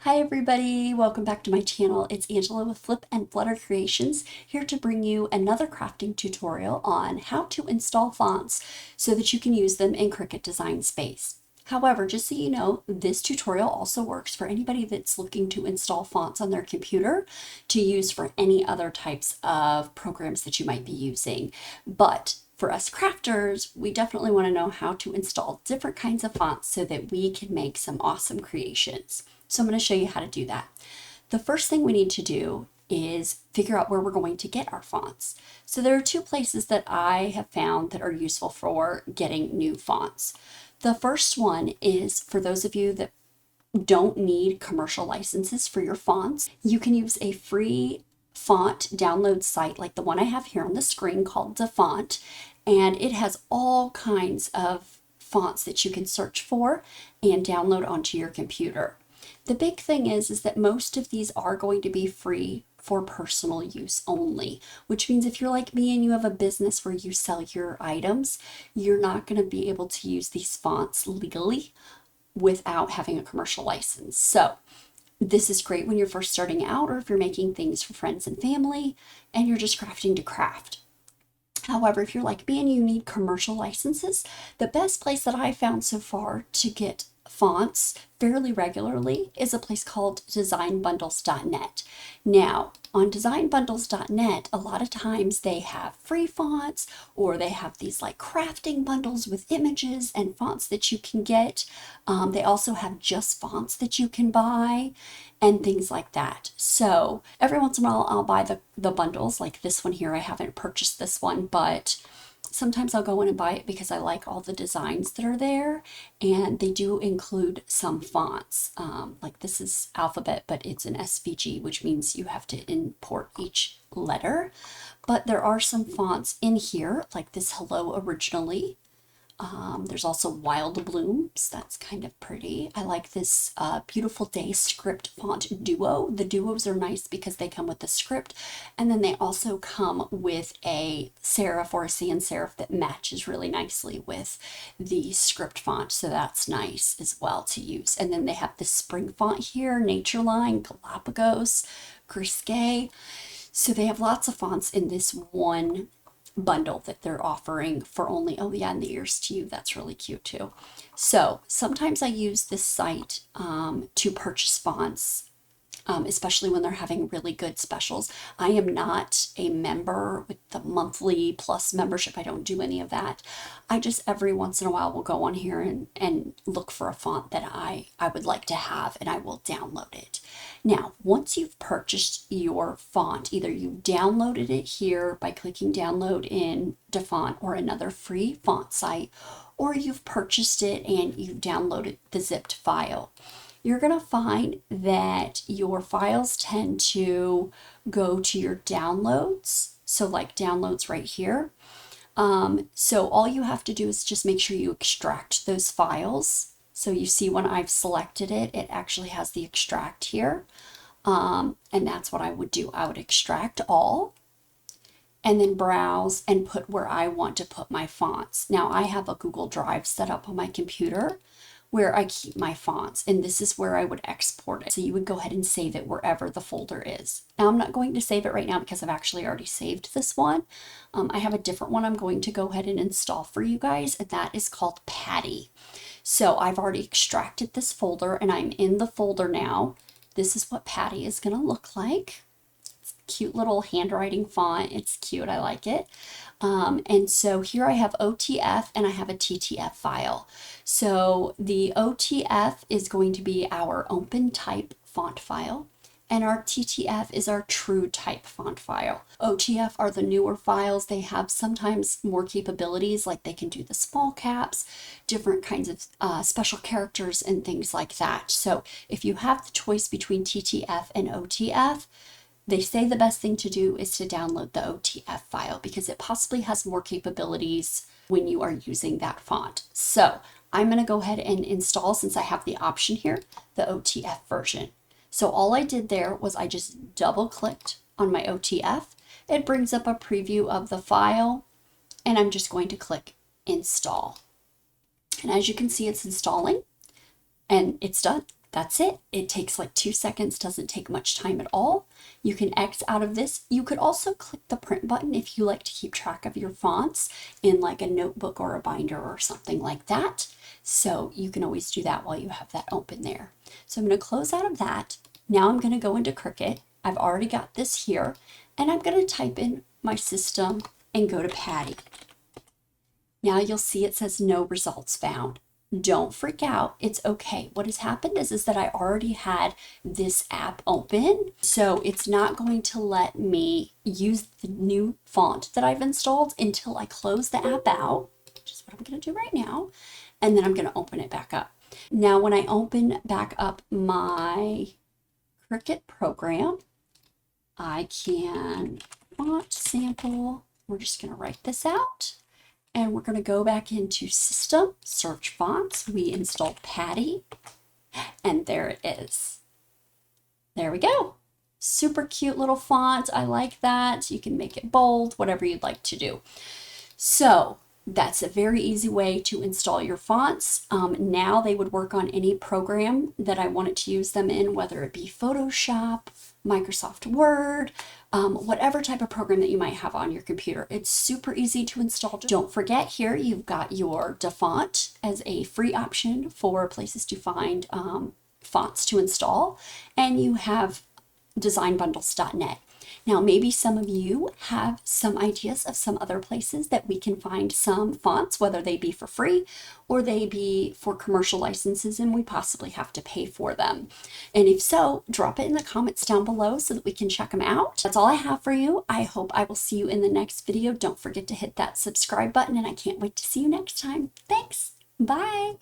Hi everybody, welcome back to my channel. It's Angela with Flip and Flutter Creations, here to bring you another crafting tutorial on how to install fonts so that you can use them in Cricut Design Space. However, just so you know, this tutorial also works for anybody that's looking to install fonts on their computer to use for any other types of programs that you might be using. But for us crafters, we definitely want to know how to install different kinds of fonts so that we can make some awesome creations. So I'm going to show you how to do that. The first thing we need to do is figure out where we're going to get our fonts. So there are two places that I have found that are useful for getting new fonts. The first one is for those of you that don't need commercial licenses for your fonts. You can use a free font download site like the one I have here on the screen called DaFont, and it has all kinds of fonts that you can search for and download onto your computer. The big thing is that most of these are going to be free for personal use only, which means if you're like me and you have a business where you sell your items, you're not going to be able to use these fonts legally without having a commercial license. So this is great when you're first starting out, or if you're making things for friends and family and you're just crafting to craft. However, if you're like me and you need commercial licenses, the best place that I found so far to get fonts fairly regularly is a place called designbundles.net. Now, on designbundles.net, a lot of times they have free fonts, or they have these like crafting bundles with images and fonts that you can get. They also have just fonts that you can buy and things like that. So every once in a while I'll buy the bundles, like this one here. I haven't purchased this one, but sometimes I'll go in and buy it because I like all the designs that are there, and they do include some fonts. Like this is alphabet, but it's an SVG, which means you have to import each letter. But there are some fonts in here, like this Hello Originally. There's also Wild Blooms. That's kind of pretty. I like this Beautiful Day script font duo. The duos are nice because they come with the script, and then they also come with a serif or a sans serif that matches really nicely with the script font. So that's nice as well to use. And then they have this spring font here, Natureline, Galapagos, Grisque. So they have lots of fonts in this one bundle that they're offering for only, oh yeah, and the ears to you, that's really cute too. So sometimes I use this site to purchase fonts, especially when they're having really good specials. I am not a member with the monthly plus membership. I don't do any of that. I just every once in a while will go on here and look for a font that I would like to have, and I will download it. Now, once you've purchased your font, either you downloaded it here by clicking download in DaFont or another free font site, or you've purchased it and you've downloaded the zipped file, you're going to find that your files tend to go to your downloads. So like downloads right here. So all you have to do is just make sure you extract those files. So you see when I've selected it, it actually has the extract here. And that's what I would do. I would extract all and then browse and put where I want to put my fonts. Now I have a Google Drive set up on my computer where I keep my fonts, and this is where I would export it. So you would go ahead and save it wherever the folder is. Now I'm not going to save it right now because I've actually already saved this one. I have a different one I'm going to go ahead and install for you guys, and that is called Patty. So I've already extracted this folder and I'm in the folder now. This is what Patty is going to look like. It's a cute little handwriting font. It's cute. I like it. And so here I have OTF and I have a TTF file. So the OTF is going to be our open type font file, and our TTF is our true type font file. OTF are the newer files. They have sometimes more capabilities, like they can do the small caps, different kinds of special characters and things like that. So if you have the choice between TTF and OTF, they say the best thing to do is to download the OTF file because it possibly has more capabilities when you are using that font. So I'm going to go ahead and install, since I have the option here, the OTF version. So all I did there was I just double clicked on my OTF. It brings up a preview of the file, and I'm just going to click install. And as you can see, it's installing and it's done. That's it. It takes like 2 seconds, doesn't take much time at all. You can X out of this. You could also click the print button if you like to keep track of your fonts in like a notebook or a binder or something like that. So you can always do that while you have that open there. So I'm going to close out of that. Now I'm going to go into Cricut. I've already got this here, and I'm going to type in my system and go to Patty. Now you'll see it says no results found. Don't freak out. It's okay. What has happened is that I already had this app open, so it's not going to let me use the new font that I've installed until I close the app out, which is what I'm going to do right now, and then I'm going to open it back up. Now, when I open back up my Cricut program, I can font sample. We're just going to write this out. And we're going to go back into System, Search Fonts. We installed Patty, and there it is. There we go. Super cute little font. I like that. You can make it bold, whatever you'd like to do. So that's a very easy way to install your fonts. Now they would work on any program that I wanted to use them in, whether it be Photoshop, Microsoft Word, whatever type of program that you might have on your computer. It's super easy to install. Don't forget, here you've got your DaFont as a free option for places to find fonts to install, and you have designbundles.net. Now, maybe some of you have some ideas of some other places that we can find some fonts, whether they be for free or they be for commercial licenses and we possibly have to pay for them. And if so, drop it in the comments down below so that we can check them out. That's all I have for you. I hope I will see you in the next video. Don't forget to hit that subscribe button, and I can't wait to see you next time. Thanks. Bye.